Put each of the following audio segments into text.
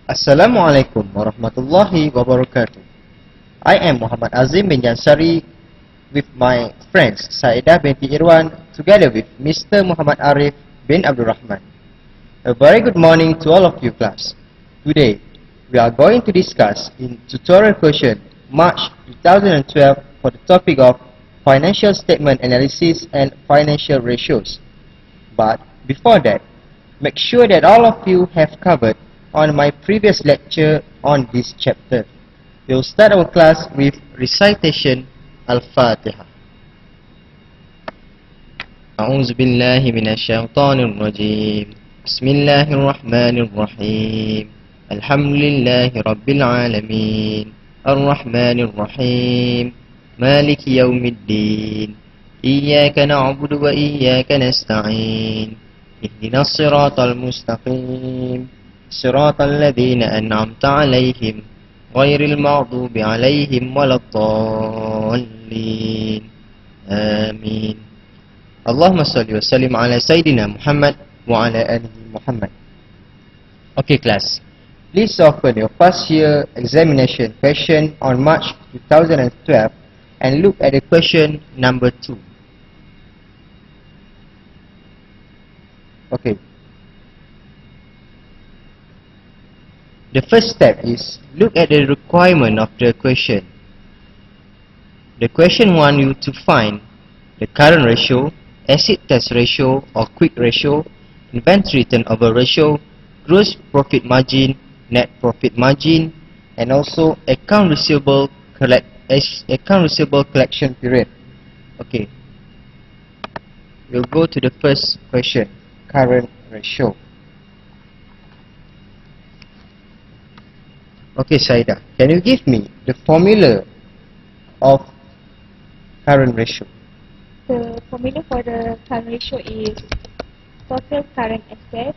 Assalamualaikum warahmatullahi wabarakatuh. I am Muhammad Azim bin Jansari with my friends Saedah binti Irwan together with Mr. Muhammad Arif bin Abdul Rahman. A very good morning to all of you class. Today we are going to discuss in tutorial question March 2012 for the topic of financial statement analysis and financial ratios. But before that, make sure that all of you have covered on my previous lecture on this chapter. We'll start our class with recitation Al-Fatiha. أعوذ بالله من الشيطان الرجيم بسم الله الرحمن الرحيم الحمد لله رب العالمين الرحمن الرحيم مالك يوم الدين إياك نعبد وإياك نستعين اهدنا الصراط المستقيم صراط الذين أنعمت عليهم غير المغضوب عليهم ولا الضالين آمين اللهم صل وسلم على سيدنا محمد وعلى آله محمد. Okay class, please open your first year examination question on March 2012 and look at the question number 2. Okay. The first step is look at the requirement of the question. The question wants you to find the current ratio, acid test ratio or quick ratio, inventory turnover ratio, gross profit margin, net profit margin, and also account receivable collection period. Okay. We'll go to the first question, current ratio. Okay, Saida, can you give me the formula of current ratio? The formula for the current ratio is total current assets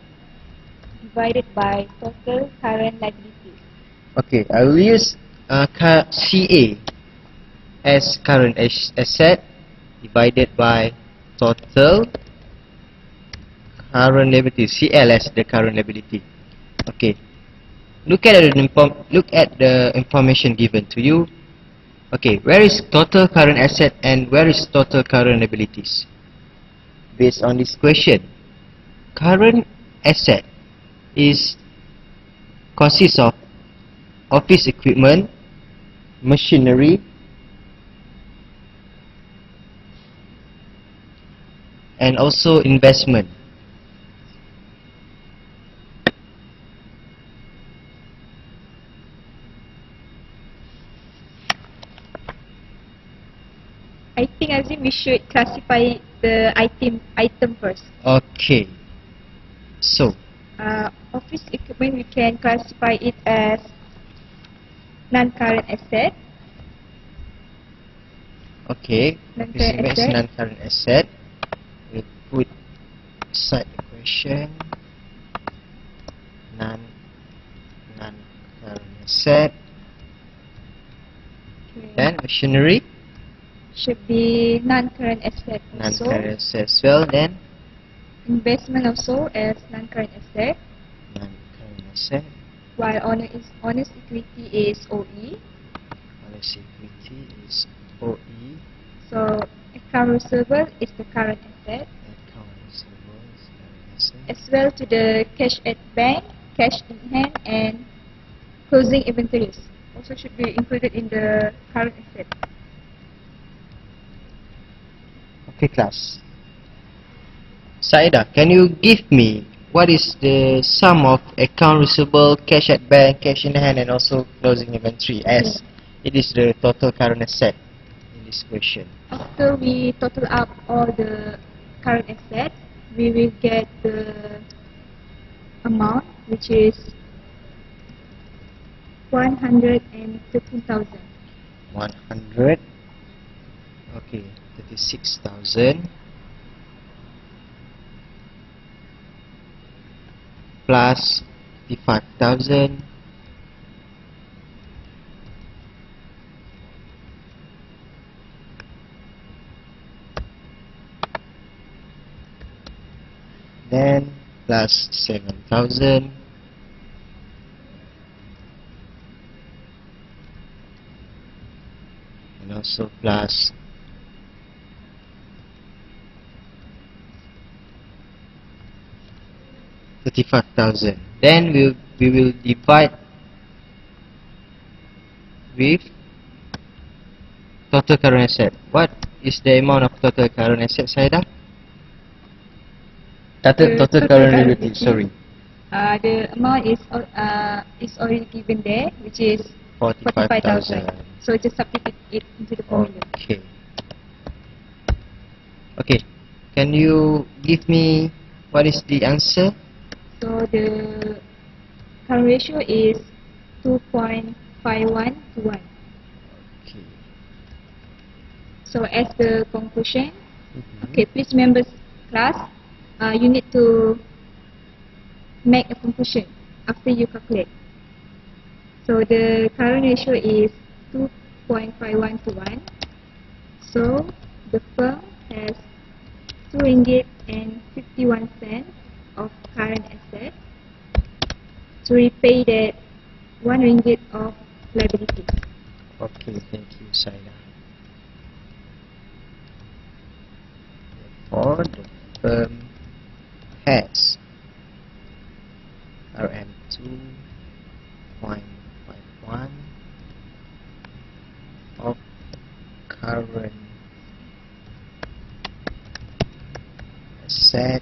divided by total current liabilities. Okay, I will use CA as current asset divided by total current liability. CL as the current liability. Okay. Look at the information given to you. Okay, where is total current asset and where is total current liabilities? Based on this question, current asset consists of office equipment, machinery, and also investment. I think Azim, we should classify the item first. Okay. So, Office equipment, we can classify it as non-current asset. okay, Non-current office asset. non-current asset. We put aside the question non-current asset. Okay. Then machinery, Should be non-current asset also. non-current asset as well. Then Investment also as non-current asset. non-current asset. While honest equity is OE. Honest equity is OE. So account receivable is the current asset. Account receivable is current asset. As well to the cash at bank, cash in hand, and closing inventories also should be included in the current asset. Okay, class. Saida, can you give me what is the sum of account receivable, cash at bank, cash in hand, and also closing inventory, as it is the total current asset in this question? After we total up all the current assets, we will get the amount, which is 113,000. 100. Okay, 36,000 plus 55,000 then plus 7,000 also plus 35,000. Then we will divide with total current asset. What is the amount of total current asset, Saida? Total current liability, sorry. The amount is already given there, which is 45,000. 45,000. So just substitute it into the formula. Okay. Okay. Can you give me what is the answer? So the current ratio is 2.51 to 1. Okay. So as the conclusion, Mhm. okay, please members class, you need to make a conclusion after you calculate. So the current ratio is 2.51 to 1. So the firm has 2 ringgit and 51 cents of current asset to repay that 1 ringgit of liability. Okay, thank you, Saida. Therefore, the firm has RM 2.51 of current asset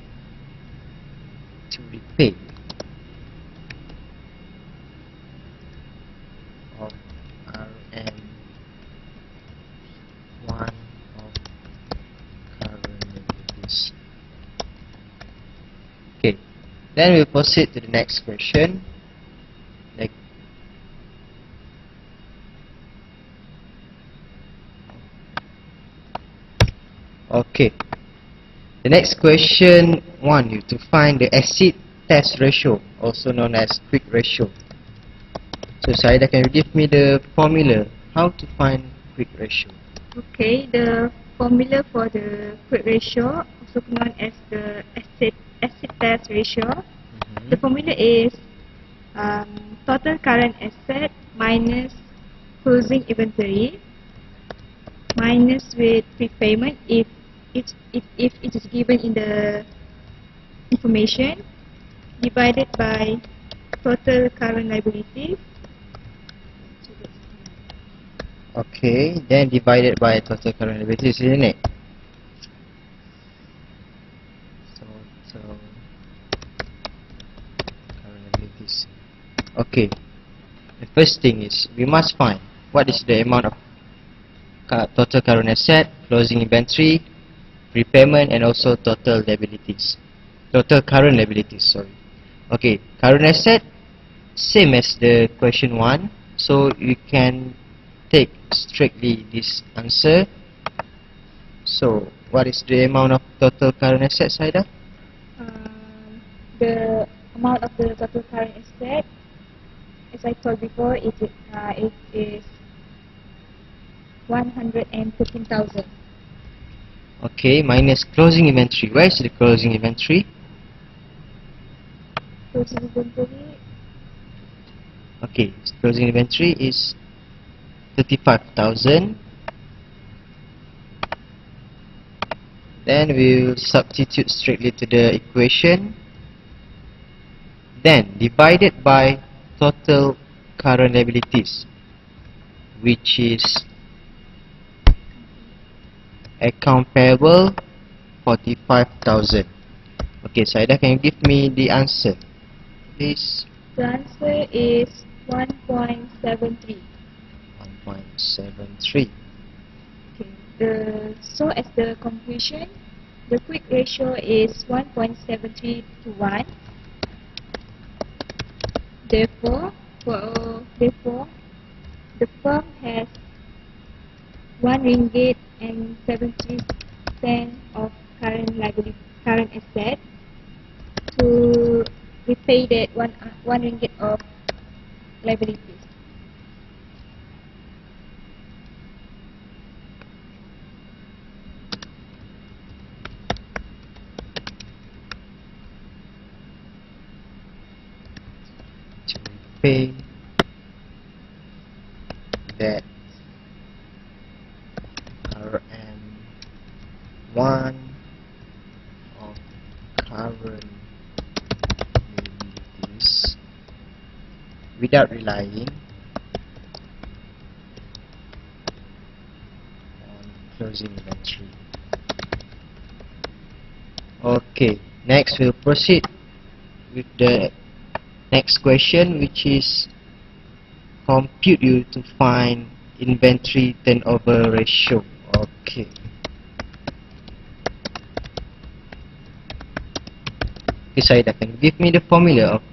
to repay of RM 1 of current liabilities. Okay, then we'll proceed to the next question. Like, okay, the next question want you to find the acid test ratio, also known as quick ratio. So Saida, can you give me the formula how to find quick ratio? Okay, the formula for the quick ratio, also known as the acid test ratio, Mhm. the formula is total current asset minus closing inventory minus with prepayment if it is given in the information, divided by total current liability. Okay, then divided by total current liabilities, isn't it? Total current liabilities. Okay, the first thing is we must find what is the amount of total current asset, closing inventory, prepayment, and also total liabilities. Total current liabilities, sorry. Okay, current asset, same as the question 1. So you can take strictly this answer. So what is the amount of total current assets, Saida? The amount of the total current asset, as I told before, it is 113,000. Okay, minus closing inventory. Where is the closing inventory? Closing inventory, Okay, closing inventory is 35,000. Then we will substitute strictly to the equation. Then divided by total current liabilities, which is account payable 45,000. Okay, Saida, can you give me the answer, please? the answer is 1.73. 1.73. Okay. So as the conclusion, the quick ratio is 1.73 to 1. Therefore, the firm has 1 ringgit and 70 cents of current asset to repay that 1 ringgit of liabilities. To repay that current liabilities without relying on closing inventory. Okay, next we'll proceed with the next question, which is compute you to find inventory turnover ratio. Okay. Okay, Saida, can you give me the formula of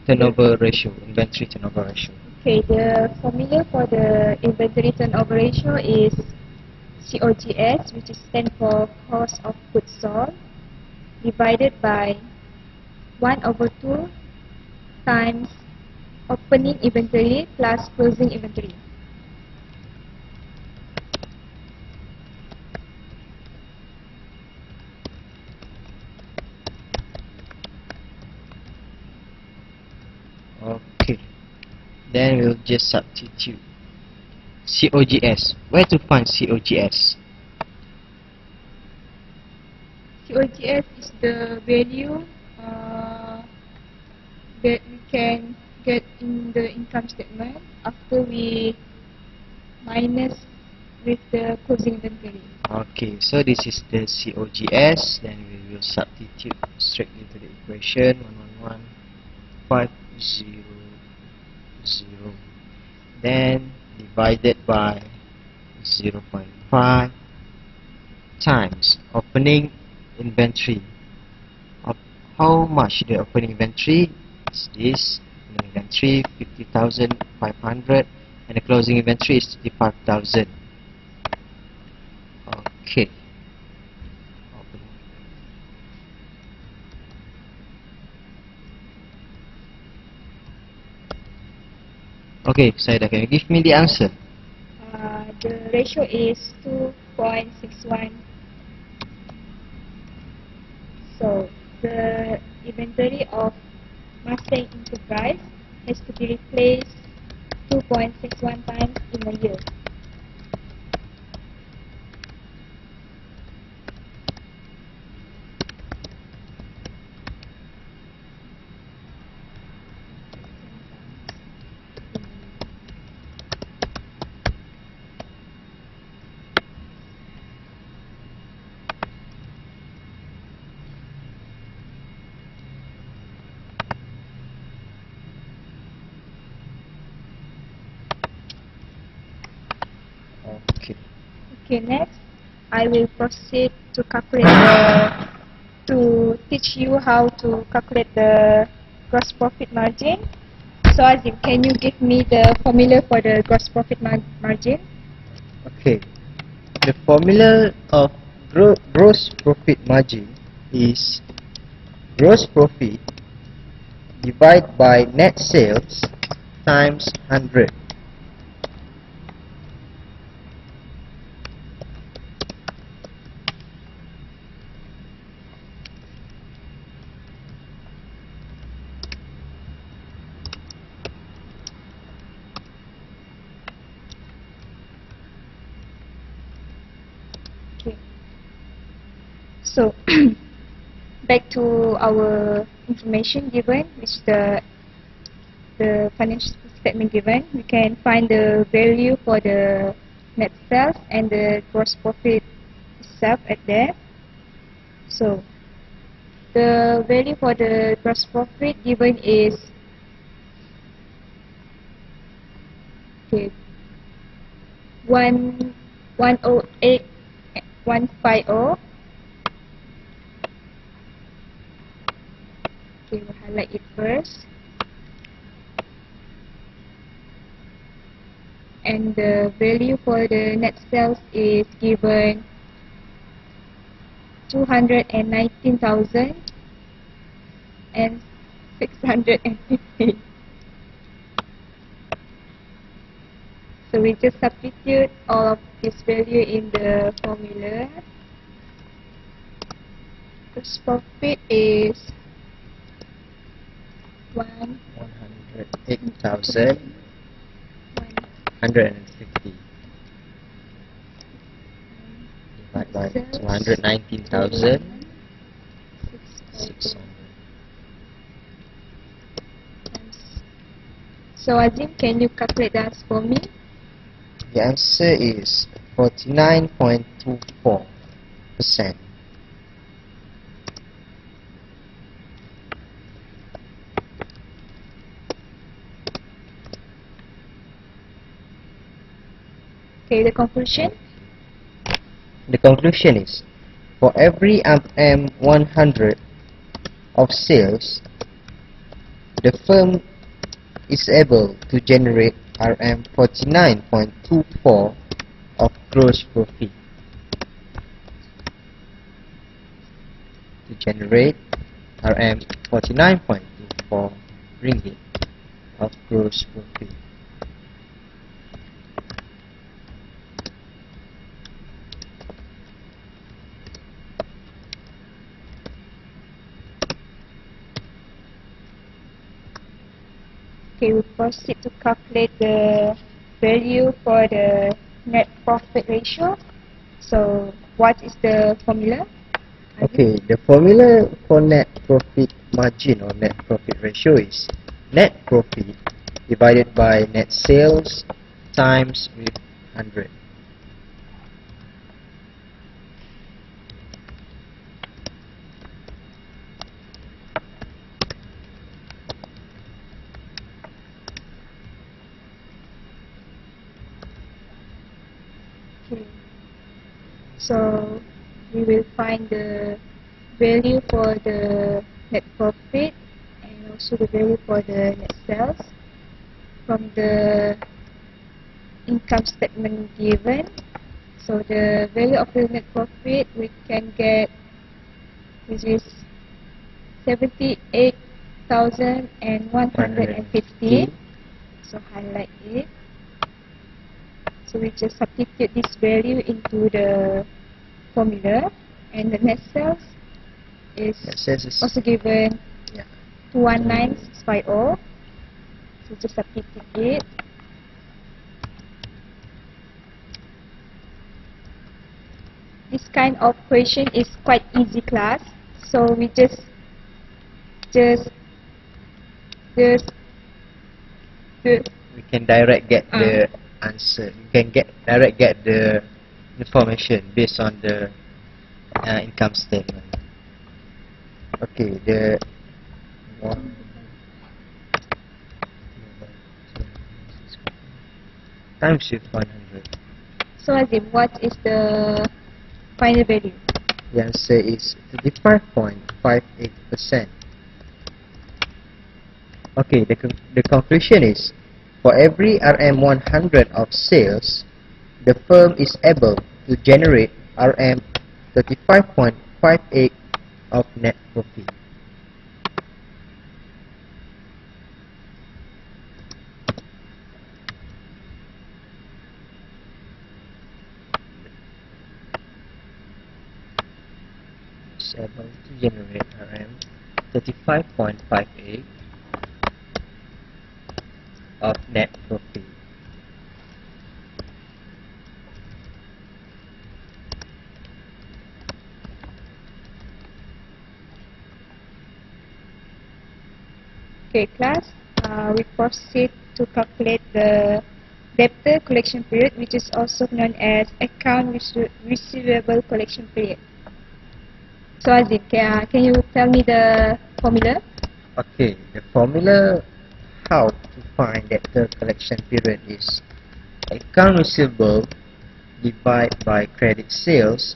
turnover ratio, inventory turnover ratio? Okay, the formula for the inventory turnover ratio is COGS, which is stand for cost of goods sold, divided by 1/2 times opening inventory plus closing inventory. Okay. Then we'll just substitute COGS. Where to find COGS? COGS is the value that we can get in the income statement after we minus with the closing inventory. Okay, so this is the COGS. Then we will substitute straight into the equation 111,500. Then divided by 0.5 times opening inventory. How much the opening inventory is this? Opening inventory 50,500 and the closing inventory is 55,000. Okay. Okay, Saida, can you give me the answer? The ratio is 2.61. So the inventory of Mustang Enterprise has to be replaced 2.61 times in a year. Okay. Okay, next I will proceed to calculate to teach you how to calculate the gross profit margin. So Azim, can you give me the formula for the gross profit margin? Okay. The formula of gross profit margin is gross profit divided by net sales times 100. Okay. So back to our information given, which is the financial statement given, we can find the value for the net sales and the gross profit itself at there. So the value for the gross profit given is okay 108,150. Okay, we'll highlight it first. And the value for the net sales is given 219,650. So we just substitute all of this value in the formula. Gross profit is 108,150 divided by 219,000 600. So Azim, can you calculate that for me? The answer is 49.24%. Okay, the conclusion? The conclusion is, for every RM100 of sales, the firm is able to generate RM49.24 of gross profit. To generate RM49.24 ringgit of gross profit. Okay, we proceed to calculate the value for the net profit ratio. So, what is the formula? Okay, the formula for net profit margin or net profit ratio is net profit divided by net sales times with 100. Okay. So, we will find the value for the net profit and also the value for the net sales from the income statement given. So, the value of the net profit we can get, which is 78,150. So, highlight it. So we just substitute this value into the formula, and the net sales is also given 219,650. So just substitute it. This kind of question is quite easy, class. So we just we can direct get the answer. You can direct get the information based on the income statement. Okay, the times with 100. So Azim, what is the final value? The answer is 35.58%. Okay, the conclusion is, for every RM100 of sales, the firm is able to generate RM35.58 of net profit. Is able to generate RM35.58 of net profit. Okay, class, we proceed to calculate the debtor collection period, which is also known as account receivable collection period. So Azim, can you tell me the formula? Okay, the formula how to find debtor collection period is account receivable divided by credit sales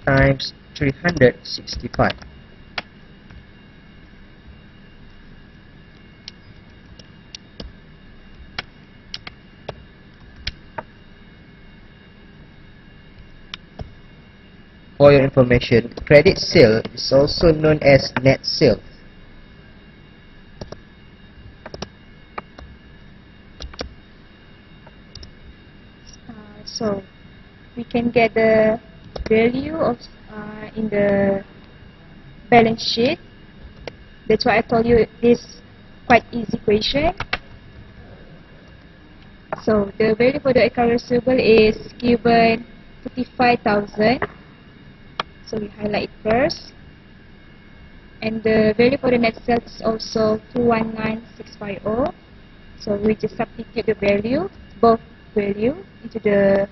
times 365. For your information, credit sale is also known as net sales. So we can get the value of in the balance sheet. That's why I told you this quite easy question. So the value for the account receivable is given 55,000. So we highlight it first. And the value for the next cell is also 219650. So we just substitute the value, both value, into the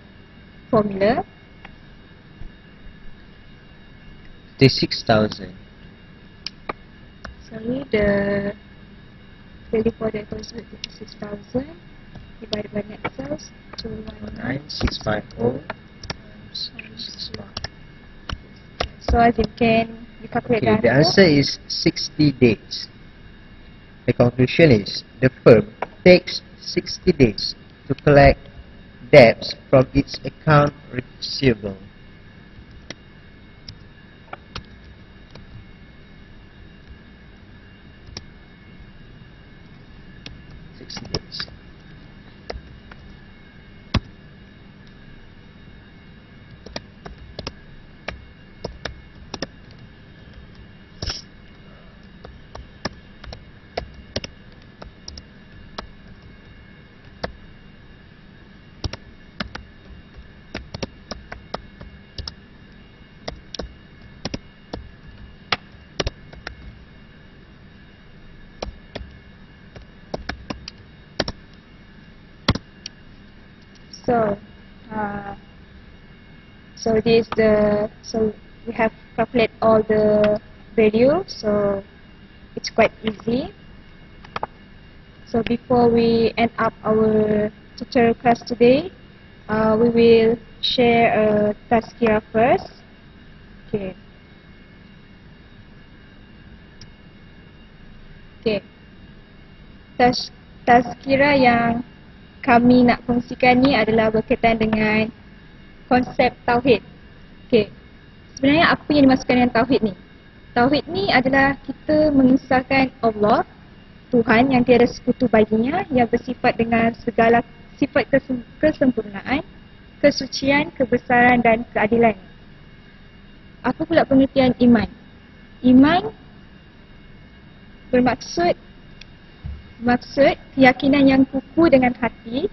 formula. 36,000. Sorry, the value for the first is 56,000 divided by net sales 9650 times 65. So as you can calculate Okay, the answer is 60 days. The conclusion is the firm takes 60 days to collect debts from its account receivable. Days. So, so this the so we have calculate all the value. So it's quite easy. So before we end up our tutorial class today, we will share a tazkirah first. Okay. Okay. Tazkirah yang kami nak kongsikan ni adalah berkaitan dengan konsep tauhid. Okey. Sebenarnya apa yang dimaksudkan dengan tauhid ni? Tauhid ni adalah kita mengesahkan Allah, Tuhan yang tiada sekutu baginya, yang bersifat dengan segala sifat kesempurnaan, kesucian, kebesaran dan keadilan. Apa pula pengertian iman? Iman bermaksud keyakinan yang kukuh dengan hati,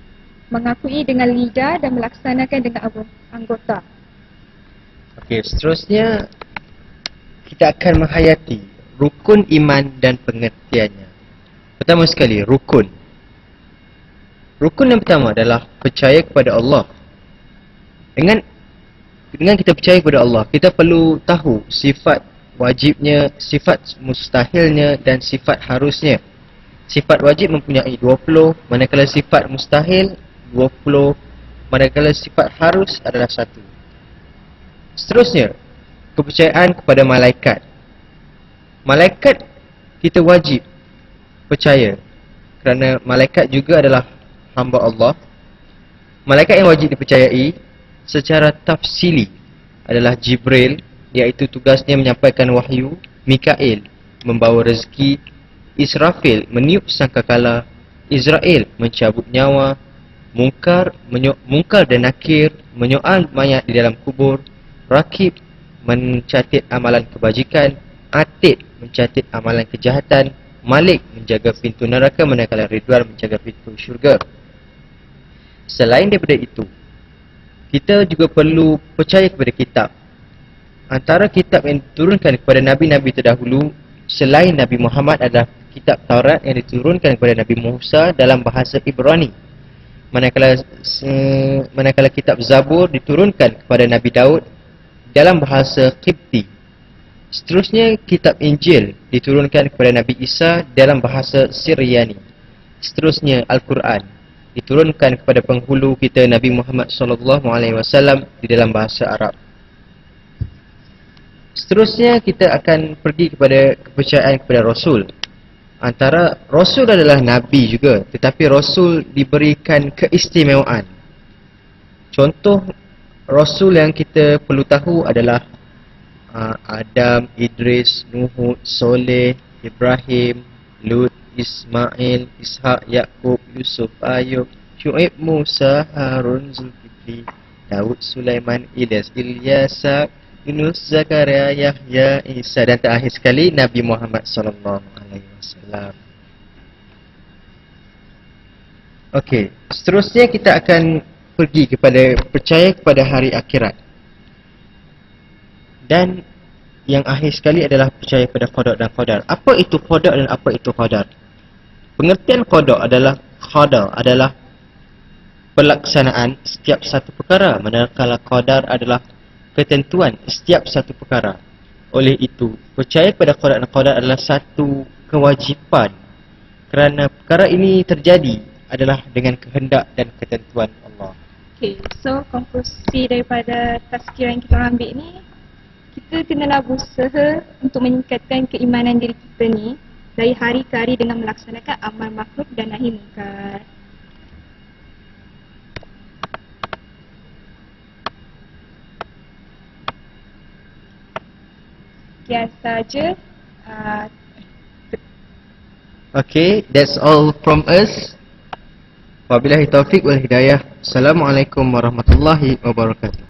mengakui dengan lidah dan melaksanakan dengan anggota. Okey, seterusnya kita akan menghayati rukun iman dan pengertiannya. Pertama sekali, rukun. Rukun yang pertama adalah percaya kepada Allah. Dengan kita percaya kepada Allah, kita perlu tahu sifat wajibnya, sifat mustahilnya dan sifat harusnya. Sifat wajib mempunyai 20, manakala sifat mustahil 20, manakala sifat harus adalah 1. Seterusnya, kepercayaan kepada malaikat. Malaikat kita wajib percaya kerana malaikat juga adalah hamba Allah. Malaikat yang wajib dipercayai secara tafsili adalah Jibril, iaitu tugasnya menyampaikan wahyu, Mikail membawa rezeki, Israfil meniup sangkakala, Israel mencabut nyawa, Munkar dan Nakir menyoal mayat di dalam kubur, Rakib mencatat amalan kebajikan, Atid mencatat amalan kejahatan, Malik menjaga pintu neraka, manakala Ridwan menjaga pintu syurga. Selain daripada itu, kita juga perlu percaya kepada kitab. Antara kitab yang diturunkan kepada Nabi-Nabi terdahulu selain Nabi Muhammad adalah kitab Taurat yang diturunkan kepada Nabi Musa dalam bahasa Ibrani. Manakala kitab Zabur diturunkan kepada Nabi Daud dalam bahasa Qibti. Seterusnya kitab Injil diturunkan kepada Nabi Isa dalam bahasa Syriani. Seterusnya Al-Quran diturunkan kepada penghulu kita Nabi Muhammad SAW di dalam bahasa Arab. Seterusnya kita akan pergi kepada kepercayaan kepada Rasul. Antara Rasul adalah Nabi juga, tetapi Rasul diberikan keistimewaan. Contoh Rasul yang kita perlu tahu adalah Adam, Idris, Nuh, Soleh, Ibrahim, Lut, Ismail, Ishak, Yakub, Yusuf, Ayub, Syuaib, Musa, Harun, Zulkifli, Daud, Sulaiman, Ilyas, Ilyasa, Yunus, Zakaria, Yahya, Isa dan terakhir sekali Nabi Muhammad SAW. Okey, seterusnya kita akan pergi kepada percaya kepada hari akhirat. Dan yang akhir sekali adalah percaya pada qada dan qadar. Apa itu qada dan apa itu qadar? Pengertian qada adalah pelaksanaan setiap satu perkara, manakala qadar adalah ketentuan setiap satu perkara. Oleh itu, percaya pada qada dan qadar adalah satu kewajipan kerana perkara ini terjadi adalah dengan kehendak dan ketentuan Allah. Okay, so konklusi daripada tazkirah yang kita ambil ni, kita kenalah berusaha untuk meningkatkan keimanan diri kita ni dari hari ke hari dengan melaksanakan amal makruh dan nahi munkar. Sekian saja. Okay, that's all from us. Wabillahi taufiq wal hidayah. Assalamualaikum warahmatullahi wabarakatuh.